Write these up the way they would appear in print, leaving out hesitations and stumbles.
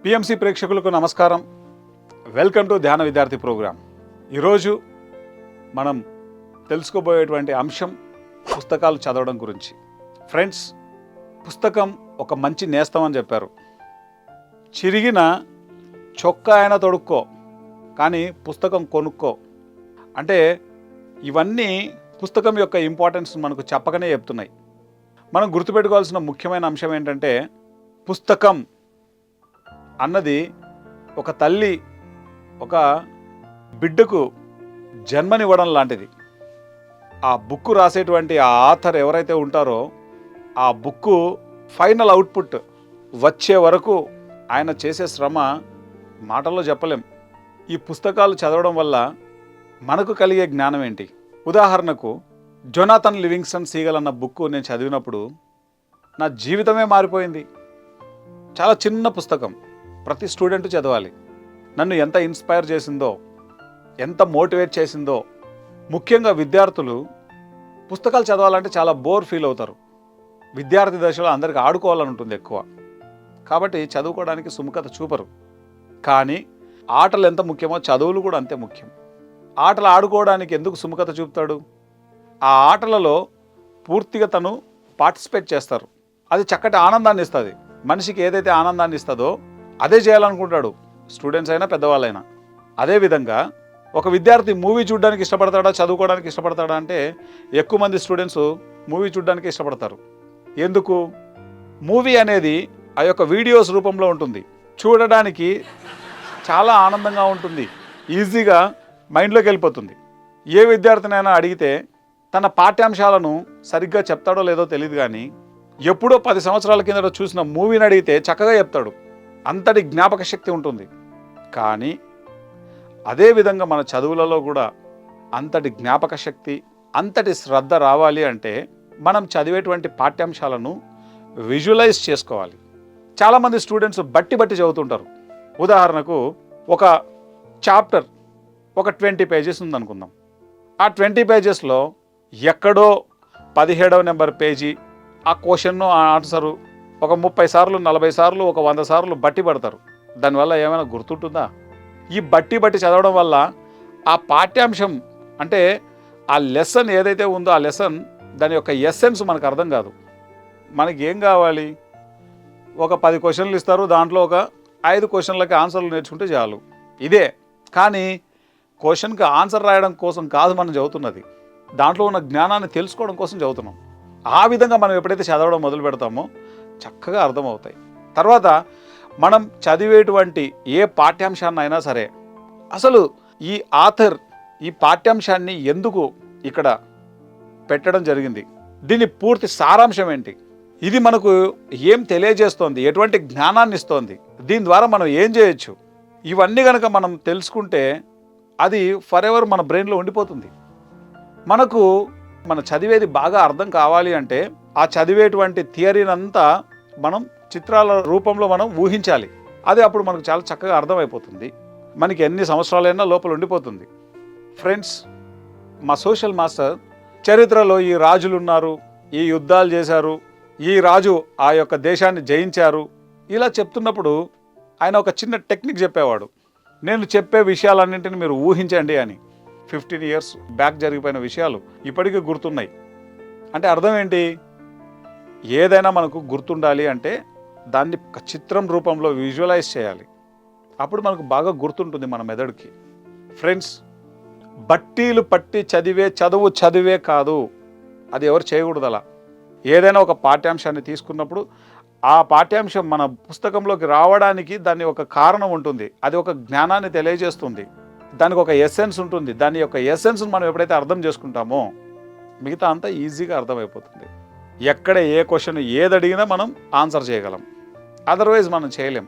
PMC ప్రేక్షకులకు నమస్కారం. Welcome to ధ్యాన విద్యార్థి ప్రోగ్రాం. ఈరోజు మనం తెలుసుకోబోయేటువంటి అంశం పుస్తకాలు చదవడం గురించి. ఫ్రెండ్స్, పుస్తకం ఒక మంచి నేస్తం అని చెప్పారు. చిరిగిన చొక్కా అయినా తొడుక్కో, కానీ పుస్తకం కొనుక్కో. అంటే ఇవన్నీ పుస్తకం యొక్క ఇంపార్టెన్స్ మనకు చెప్పకనే చెప్తున్నాయి. మనం గుర్తుపెట్టుకోవాల్సిన ముఖ్యమైన అంశం ఏంటంటే, పుస్తకం అన్నది ఒక తల్లి ఒక బిడ్డకు జన్మనివ్వడం లాంటిది. ఆ బుక్ రాసేటువంటి ఆ ఆథర్ ఎవరైతే ఉంటారో, ఆ బుక్ ఫైనల్ అవుట్పుట్ వచ్చే వరకు ఆయన చేసే శ్రమ మాటల్లో చెప్పలేం. ఈ పుస్తకాలు చదవడం వల్ల మనకు కలిగే జ్ఞానం ఏంటి? ఉదాహరణకు జొనాథన్ లివింగ్స్టన్ సీగల్ అన్న బుక్ నేను చదివినప్పుడు నా జీవితమే మారిపోయింది. చాలా చిన్న పుస్తకం, ప్రతి స్టూడెంట్ చదవాలి. నన్ను ఎంత ఇన్స్పైర్ చేసిందో, ఎంత మోటివేట్ చేసిందో. ముఖ్యంగా విద్యార్థులు పుస్తకాలు చదవాలంటే చాలా బోర్ ఫీల్ అవుతారు. విద్యార్థి దశలో అందరికీ ఆడుకోవాలని ఉంటుంది ఎక్కువ, కాబట్టి చదువుకోవడానికి సుముఖత చూపరు. కానీ ఆటలు ఎంత ముఖ్యమో చదువులు కూడా అంతే ముఖ్యం. ఆటలు ఆడుకోవడానికి ఎందుకు సుముఖత చూపుతాడు? ఆ ఆటలలో పూర్తిగా తను పార్టిసిపేట్ చేస్తారు. అది చక్కటి ఆనందాన్ని ఇస్తుంది. మనిషికి ఏదైతే ఆనందాన్ని ఇస్తుందో అదే చేయాలనుకుంటాడు, స్టూడెంట్స్ అయినా పెద్దవాళ్ళైనా. అదేవిధంగా ఒక విద్యార్థి మూవీ చూడడానికి ఇష్టపడతాడా, చదువుకోవడానికి ఇష్టపడతాడా అంటే ఎక్కువ మంది స్టూడెంట్స్ మూవీ చూడడానికి ఇష్టపడతారు. ఎందుకు? మూవీ అనేది ఆ యొక్క వీడియోస్ రూపంలో ఉంటుంది, చూడడానికి చాలా ఆనందంగా ఉంటుంది, ఈజీగా మైండ్లోకి వెళ్ళిపోతుంది. ఏ విద్యార్థినైనా అడిగితే తన పాఠ్యాంశాలను సరిగ్గా చెప్తాడో లేదో తెలియదు, కానీ ఎప్పుడో 10 సంవత్సరాల కిందట చూసిన మూవీని అడిగితే చక్కగా చెప్తాడు. అంతటి జ్ఞాపక శక్తి ఉంటుంది. కానీ అదేవిధంగా మన చదువులలో కూడా అంతటి జ్ఞాపక శక్తి, అంతటి శ్రద్ధ రావాలి అంటే మనం చదివేటువంటి పాఠ్యాంశాలను విజువలైజ్ చేసుకోవాలి. చాలామంది స్టూడెంట్స్ బట్టి చదువుతుంటారు. ఉదాహరణకు ఒక చాప్టర్ ఒక 20 పేజెస్ ఉందనుకుందాం. ఆ 20 పేజెస్లో ఎక్కడో 17వ నెంబర్ పేజీ ఆ క్వశ్చన్ను ఆ ఆన్సరు ఒక 30 సార్లు 40 సార్లు ఒక 100 సార్లు బట్టి పడతారు. దానివల్ల ఏమైనా గుర్తుంటుందా? ఈ బట్టి చదవడం వల్ల ఆ పాఠ్యాంశం అంటే ఆ లెసన్ ఏదైతే ఉందో ఆ లెసన్ దాని యొక్క ఎస్సెన్స్ మనకు అర్థం కాదు. మనకి ఏం కావాలి? ఒక 10 క్వశ్చన్లు ఇస్తారు, దాంట్లో ఒక 5 క్వశ్చన్లకి ఆన్సర్లు నేర్చుకుంటే చాలు. ఇదే. కానీ క్వశ్చన్కి ఆన్సర్ రాయడం కోసం కాదు మనం చదువుతున్నది, దాంట్లో ఉన్న జ్ఞానాన్ని తెలుసుకోవడం కోసం చదువుతున్నాం. ఆ విధంగా మనం ఎప్పుడైతే చదవడం మొదలు పెడతామో చక్కగా అర్థమవుతాయి. తర్వాత మనం చదివేటువంటి ఏ పాఠ్యాంశాన్ని అయినా సరే, అసలు ఈ ఆథర్ ఈ పాఠ్యాంశాన్ని ఎందుకు ఇక్కడ పెట్టడం జరిగింది, దీని పూర్తి సారాంశం ఏంటి, ఇది మనకు ఏం తెలియజేస్తోంది, ఎటువంటి జ్ఞానాన్ని ఇస్తోంది, దీని ద్వారా మనం ఏం చేయొచ్చు, ఇవన్నీ కనుక మనం తెలుసుకుంటే అది ఫర్ ఎవర్ మన బ్రెయిన్లో ఉండిపోతుంది. మనకు మన చదివేది బాగా అర్థం కావాలి అంటే ఆ చదివేటువంటి థియరీని అంతా మనం చిత్రాల రూపంలో మనం ఊహించాలి. అది అప్పుడు మనకు చాలా చక్కగా అర్థమైపోతుంది. మనకి ఎన్ని సంవత్సరాలైనా లోపల ఉండిపోతుంది. ఫ్రెండ్స్, మా సోషల్ మాస్టర్ చరిత్రలో ఈ రాజులు ఉన్నారు, ఈ యుద్ధాలు చేశారు, ఈ రాజు ఆ యొక్క దేశాన్ని జయించారు, ఇలా చెప్తున్నప్పుడు ఆయన ఒక చిన్న టెక్నిక్ చెప్పేవాడు. నేను చెప్పే విషయాలన్నింటినీ మీరు ఊహించండి అని. 15 years బ్యాక్ జరిగిపోయిన విషయాలు ఇప్పటికీ గుర్తున్నాయి. అంటే అర్థం ఏంటి? ఏదైనా మనకు గుర్తుండాలి అంటే దాన్ని చిత్రం రూపంలో విజువలైజ్ చేయాలి. అప్పుడు మనకు బాగా గుర్తుంటుంది మన మెదడుకి. ఫ్రెండ్స్, బట్టీలు పట్టి చదివే కాదు, అది ఎవరు చేయకూడదు. అలా ఏదైనా ఒక పాఠ్యాంశాన్ని తీసుకున్నప్పుడు ఆ పాఠ్యాంశం మన పుస్తకంలోకి రావడానికి దాని ఒక కారణం ఉంటుంది, అది ఒక జ్ఞానాన్ని తెలియజేస్తుంది, దానికి ఒక ఎసెన్స్ ఉంటుంది. దాని యొక్క ఎసెన్స్ని మనం ఎప్పుడైతే అర్థం చేసుకుంటామో మిగతా అంతా ఈజీగా అర్థమైపోతుంది. ఎక్కడ ఏ క్వశ్చన్ ఏది అడిగినా మనం ఆన్సర్ చేయగలం, అదర్వైజ్ మనం చేయలేం.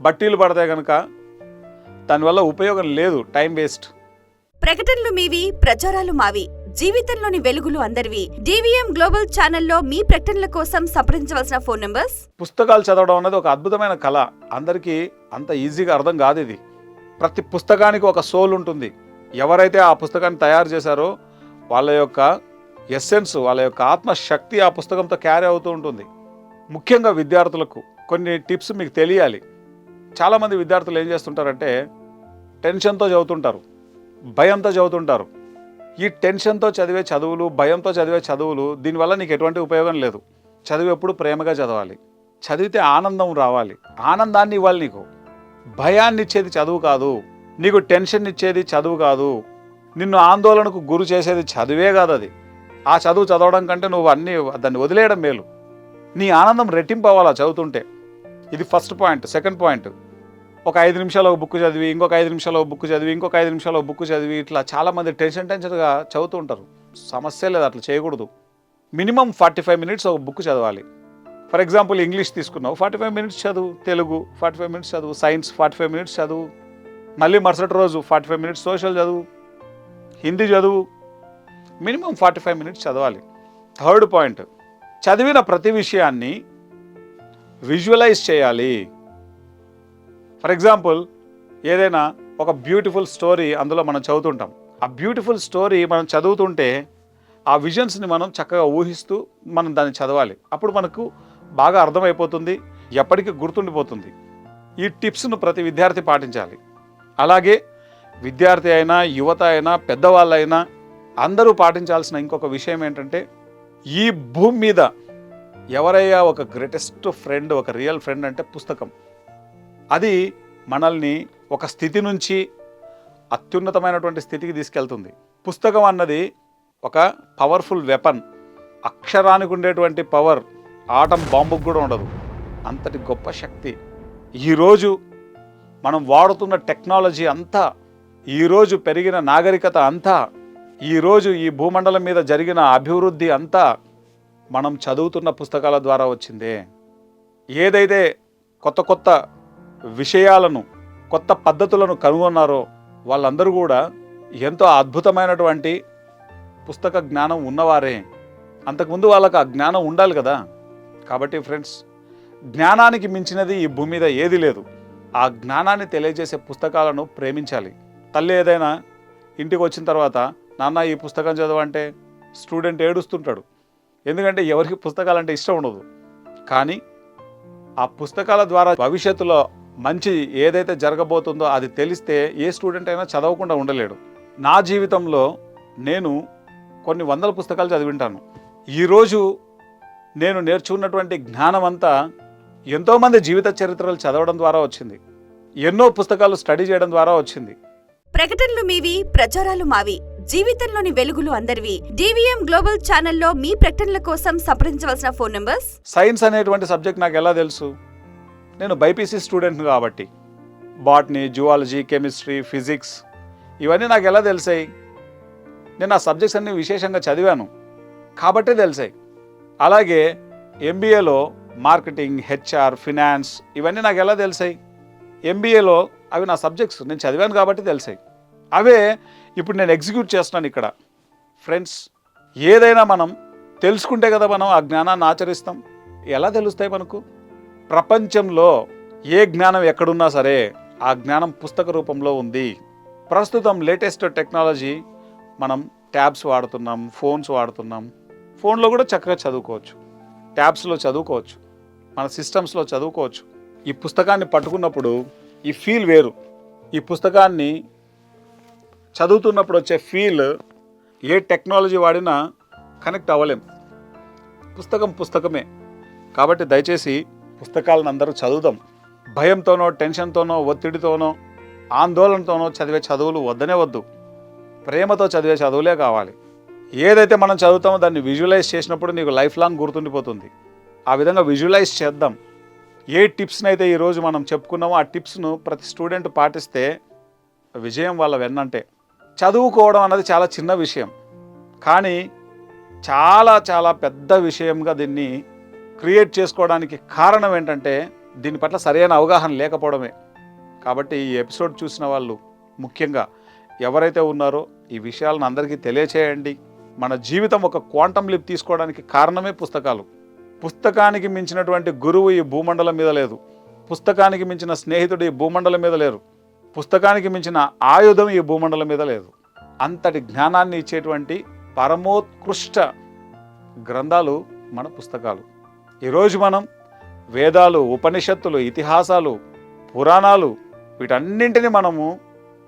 బట్టీలు పడితే కనుక దానివల్ల ఉపయోగం లేదు, టైం వేస్ట్. ప్రకటనలు మీవి, ప్రచారాలు మావి. జీవితంలోని వెలుగులు అందరివి. డివిఎం గ్లోబల్ ఛానల్లో మీ ప్రకటనల కోసం సంప్రదించవలసిన ఫోన్ నంబర్స్. పుస్తకాలు చదవడం అనేది ఒక అద్భుతమైన కళ. అందరికీ అంత ఈజీగా అర్థం కాదు ఇది. ప్రతి పుస్తకానికి ఒక సోల్ ఉంటుంది. ఎవరైతే ఆ పుస్తకాన్ని తయారు చేశారో వాళ్ళ యొక్క ఎస్సెన్స్, వాళ్ళ యొక్క ఆత్మశక్తి ఆ పుస్తకంతో క్యారీ అవుతూ ఉంటుంది. ముఖ్యంగా విద్యార్థులకు కొన్ని టిప్స్ మీకు తెలియాలి. చాలామంది విద్యార్థులు ఏం చేస్తుంటారంటే టెన్షన్తో చదువుతుంటారు, భయంతో చదువుతుంటారు. ఈ టెన్షన్తో చదివే చదువులు, భయంతో చదివే చదువులు, దీనివల్ల నీకు ఎటువంటి ఉపయోగం లేదు. చదువు ఎప్పుడు ప్రేమగా చదవాలి. చదివితే ఆనందం రావాలి, ఆనందాన్ని ఇవ్వాలి నీకు. భయాన్ని ఇచ్చేది చదువు కాదు, నీకు టెన్షన్ ఇచ్చేది చదువు కాదు, నిన్ను ఆందోళనకు గురి చేసేది చదువే కాదు. అది ఆ చదువు చదవడం కంటే నువ్వు దాన్ని వదిలేయడం మేలు. నీ ఆనందం రెట్టింపు అవ్వాలా చదువుతుంటే. ఇది ఫస్ట్ పాయింట్. సెకండ్ పాయింట్, ఒక 5 నిమిషాలు ఒక బుక్ చదివి, ఇంకొక 5 నిమిషాలు ఒక బుక్ చదివి, ఇంకొక 5 నిమిషాలు ఒక బుక్ చదివి, ఇట్లా చాలామంది టెన్షన్గా చదువుతూ ఉంటారు. సమస్య లేదు, అట్లా చేయకూడదు. మినిమం 45 మినిట్స్ ఒక బుక్ చదవాలి. ఫర్ ఎగ్జాంపుల్ ఇంగ్లీష్ తీసుకున్నావు, 45 మినిట్స్ చదువు. తెలుగు 45 మినిట్స్ చదువు. సైన్స్ 45 మినిట్స్ చదువు. మళ్ళీ మరుసటి రోజు 45 మినిట్స్ సోషల్ చదువు, హిందీ చదువు. మినిమం 45 మినిట్స్ చదవాలి. థర్డ్ పాయింట్, చదివిన ప్రతి విషయాన్ని విజువలైజ్ చేయాలి. ఫర్ ఎగ్జాంపుల్ ఏదైనా ఒక బ్యూటిఫుల్ స్టోరీ అందులో మనం చదువుతుంటాం. ఆ బ్యూటిఫుల్ స్టోరీ మనం చదువుతుంటే ఆ విజన్స్ని మనం చక్కగా ఊహిస్తూ మనం దాన్ని చదవాలి. అప్పుడు మనకు బాగా అర్థమైపోతుంది, ఎప్పటికీ గుర్తుండిపోతుంది. ఈ టిప్స్ను ప్రతి విద్యార్థి పాటించాలి. అలాగే విద్యార్థి అయినా, యువత అయినా, పెద్దవాళ్ళైనా అందరూ పాటించాల్సిన ఇంకొక విషయం ఏంటంటే, ఈ భూమి మీద ఎవరయ్యా ఒక గ్రేటెస్ట్ ఫ్రెండ్, ఒక రియల్ ఫ్రెండ్ అంటే పుస్తకం. అది మనల్ని ఒక స్థితి నుంచి అత్యున్నతమైనటువంటి స్థితికి తీసుకెళ్తుంది. పుస్తకం అన్నది ఒక పవర్ఫుల్ వెపన్. అక్షరానికి ఉండేటువంటి పవర్ ఆటం బాంబుకు కూడా ఉండదు. అంతటి గొప్ప శక్తి. ఈరోజు మనం వాడుతున్న టెక్నాలజీ అంతా, ఈరోజు పెరిగిన నాగరికత అంతా, ఈరోజు ఈ భూమండలం మీద జరిగిన అభివృద్ధి అంతా మనం చదువుతున్న పుస్తకాల ద్వారా వచ్చిందే. ఏదైతే కొత్త కొత్త విషయాలను, కొత్త పద్ధతులను కనుగొన్నారో వాళ్ళందరూ కూడా ఎంతో అద్భుతమైనటువంటి పుస్తక జ్ఞానం ఉన్నవారే. అంతకుముందు వాళ్ళకి ఆ జ్ఞానం ఉండాలి కదా. కాబట్టి ఫ్రెండ్స్, జ్ఞానానికి మించినది ఈ భూమి మీద ఏది లేదు. ఆ జ్ఞానాన్ని తెలియజేసే పుస్తకాలను ప్రేమించాలి. తల్లి ఏదైనా ఇంటికి వచ్చిన తర్వాత, నాన్న ఈ పుస్తకం చదవంటే స్టూడెంట్ ఏడుస్తుంటాడు. ఎందుకంటే ఎవరికి పుస్తకాలంటే ఇష్టం ఉండదు. కానీ ఆ పుస్తకాల ద్వారా భవిష్యత్తులో మంచి ఏదైతే జరగబోతుందో అది తెలిస్తే ఏ స్టూడెంట్ అయినా చదవకుండా ఉండలేడు. నా జీవితంలో నేను కొన్ని వందల పుస్తకాలు చదివింటాను. ఈరోజు నేను నేర్చుకున్నటువంటి జ్ఞానం అంతా ఎంతోమంది జీవిత చరిత్రలు చదవడం ద్వారా వచ్చింది. ఎన్నో పుస్తకాలు స్టడీ చేయడం ద్వారా వచ్చింది. ప్రకటనలు మీవి, ప్రచారాలు మావి. జీవితంలోని వెలుగులు అందరివి. డివిఎం గ్లోబల్ ఛానల్లో మీ ప్రకటనల కోసం సంప్రదించవలసిన ఫోన్ నంబర్స్. సైన్స్ అనేటువంటి సబ్జెక్ట్ నాకు ఎలా తెలుసు? నేను బైపీసీ స్టూడెంట్ కాబట్టి బాటనీ, జువాలజీ, కెమిస్ట్రీ, ఫిజిక్స్ ఇవన్నీ నాకు ఎలా తెలిసాయి? నేను ఆ సబ్జెక్ట్స్ అన్ని విశేషంగా చదివాను కాబట్టే తెలిసాయి. అలాగే ఎంబీఏలో మార్కెటింగ్, హెచ్ఆర్, ఫినాన్స్ ఇవన్నీ నాకు ఎలా తెలిసాయి? ఎంబీఏలో అవి నా సబ్జెక్ట్స్, నేను చదివాను కాబట్టి తెలిసాయి. అవే ఇప్పుడు నేను ఎగ్జిక్యూట్ చేస్తున్నాను ఇక్కడ. ఫ్రెండ్స్, ఏదైనా మనం తెలుసుకుంటే కదా మనం ఆ జ్ఞానాన్ని ఆచరిస్తాం. ఎలా తెలుస్తాయి మనకు? ప్రపంచంలో ఏ జ్ఞానం ఎక్కడున్నా సరే ఆ జ్ఞానం పుస్తక రూపంలో ఉంది. ప్రస్తుతం లేటెస్ట్ టెక్నాలజీ, మనం ట్యాబ్స్ వాడుతున్నాం, ఫోన్స్ వాడుతున్నాం. ఫోన్లో కూడా చక్కగా చదువుకోవచ్చు, ట్యాబ్స్లో చదువుకోవచ్చు, మన సిస్టమ్స్లో చదువుకోవచ్చు. ఈ పుస్తకాన్ని పట్టుకున్నప్పుడు ఈ ఫీల్ వేరు. ఈ పుస్తకాన్ని చదువుతున్నప్పుడు వచ్చే ఫీల్ ఏ టెక్నాలజీ వాడినా కనెక్ట్ అవ్వలేం. పుస్తకం పుస్తకమే. కాబట్టి దయచేసి పుస్తకాలను అందరూ చదువుదాం. భయంతోనో, టెన్షన్తోనో, ఒత్తిడితోనో, ఆందోళనతోనో చదివే చదువులు వద్దనే వద్దు. ప్రేమతో చదివే చదువులే కావాలి. ఏదైతే మనం చదువుతామో దాన్ని విజువలైజ్ చేసినప్పుడు నీకు లైఫ్ లాంగ్ గుర్తుండిపోతుంది. ఆ విధంగా విజువలైజ్ చేద్దాం. ఏ టిప్స్ని అయితే ఈరోజు మనం చెప్పుకున్నామో ఆ టిప్స్ను ప్రతి స్టూడెంట్ పాటిస్తే విజయం వాళ్ళ వెన్నంటే. చదువుకోవడం అన్నది చాలా చిన్న విషయం, కానీ చాలా చాలా పెద్ద విషయంగా దీన్ని క్రియేట్ చేసుకోవడానికి కారణం ఏంటంటే దీని పట్ల సరైన అవగాహన లేకపోవడమే. కాబట్టి ఈ ఎపిసోడ్ చూసిన వాళ్ళు ముఖ్యంగా ఎవరైతే ఉన్నారో ఈ విషయాలను అందరికీ తెలియచేయండి. మన జీవితం ఒక క్వాంటమ్ లీప్ తీసుకోవడానికి కారణమే పుస్తకాలు. పుస్తకానికి మించినటువంటి గురువు ఈ భూమండలం మీద లేదు. పుస్తకానికి మించిన స్నేహితుడు ఈ భూమండలం మీద లేరు. పుస్తకానికి మించిన ఆయుధం ఈ భూమండలం మీద లేదు. అంతటి జ్ఞానాన్ని ఇచ్చేటువంటి పరమోత్కృష్ట గ్రంథాలు మన పుస్తకాలు. ఈరోజు మనం వేదాలు, ఉపనిషత్తులు, ఇతిహాసాలు, పురాణాలు వీటన్నింటినీ మనము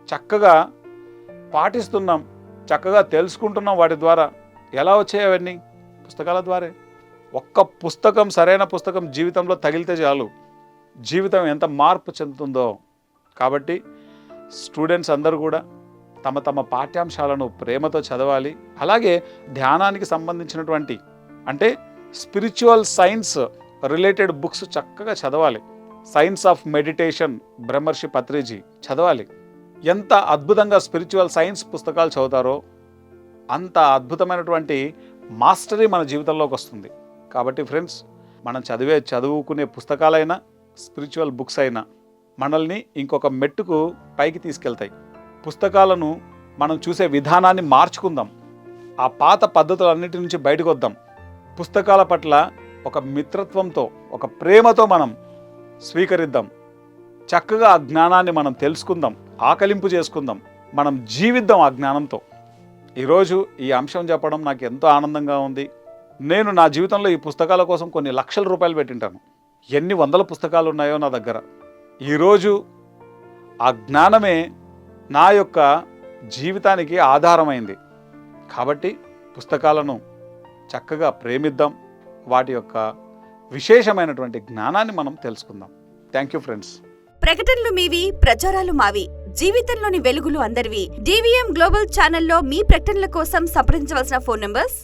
చక్కగా పాటిస్తున్నాం, చక్కగా తెలుసుకుంటున్నాం. వాటి ద్వారా ఎలా వచ్చాయి అవన్నీ? పుస్తకాల ద్వారా. ఒక్క పుస్తకం, సరైన పుస్తకం జీవితంలో తగిలితే చాలు జీవితం ఎంత మార్పు చెందుతుందో. కాబట్టి స్టూడెంట్స్ అందరూ కూడా తమ తమ పాఠ్యాంశాలను ప్రేమతో చదవాలి. అలాగే ధ్యానానికి సంబంధించినటువంటి అంటే స్పిరిచువల్ సైన్స్ రిలేటెడ్ బుక్స్ చక్కగా చదవాలి. సైన్స్ ఆఫ్ మెడిటేషన్ బ్రహ్మర్షి పత్రిజీ చదవాలి. ఎంత అద్భుతంగా స్పిరిచువల్ సైన్స్ పుస్తకాలు చదువుతారో అంత అద్భుతమైనటువంటి మాస్టరీ మన జీవితంలోకి వస్తుంది. కాబట్టి ఫ్రెండ్స్, మనం చదువుకునే పుస్తకాలైనా స్పిరిచువల్ బుక్స్ అయినా మనల్ని ఇంకొక మెట్టుకు పైకి తీసుకెళ్తాయి. పుస్తకాలను మనం చూసే విధానాన్ని మార్చుకుందాం. ఆ పాత పద్ధతులన్నిటి నుంచి బయటకు వద్దాం. పుస్తకాల పట్ల ఒక మిత్రత్వంతో, ఒక ప్రేమతో మనం స్వీకరిద్దాం. చక్కగా ఆ జ్ఞానాన్ని మనం తెలుసుకుందాం, ఆకలింపు చేసుకుందాం, మనం జీవిద్దాం ఆ జ్ఞానంతో. ఈరోజు ఈ అంశం చెప్పడం నాకు ఎంతో ఆనందంగా ఉంది. నేను నా జీవితంలో ఈ పుస్తకాల కోసం కొన్ని లక్షల రూపాయలు పెట్టింటాను. ఎన్ని వందల పుస్తకాలు ఉన్నాయో నా దగ్గర. ఈరోజు ఆ జ్ఞానమే నా యొక్క జీవితానికి ఆధారమైంది. కాబట్టి పుస్తకాలను చక్కగా ప్రేమిద్దాం, వాటి యొక్క విశేషమైనటువంటి జ్ఞానాన్ని మనం తెలుసుకుందాం. Thank you friends. ప్రకటనలు మీవి, ప్రచారాలు మావి. జీవితంలోని వెలుగులు అందరివి. DVM గ్లోబల్ ఛానల్లో మీ ప్రకటనల కోసం సంప్రదించవలసిన ఫోన్ నంబర్స్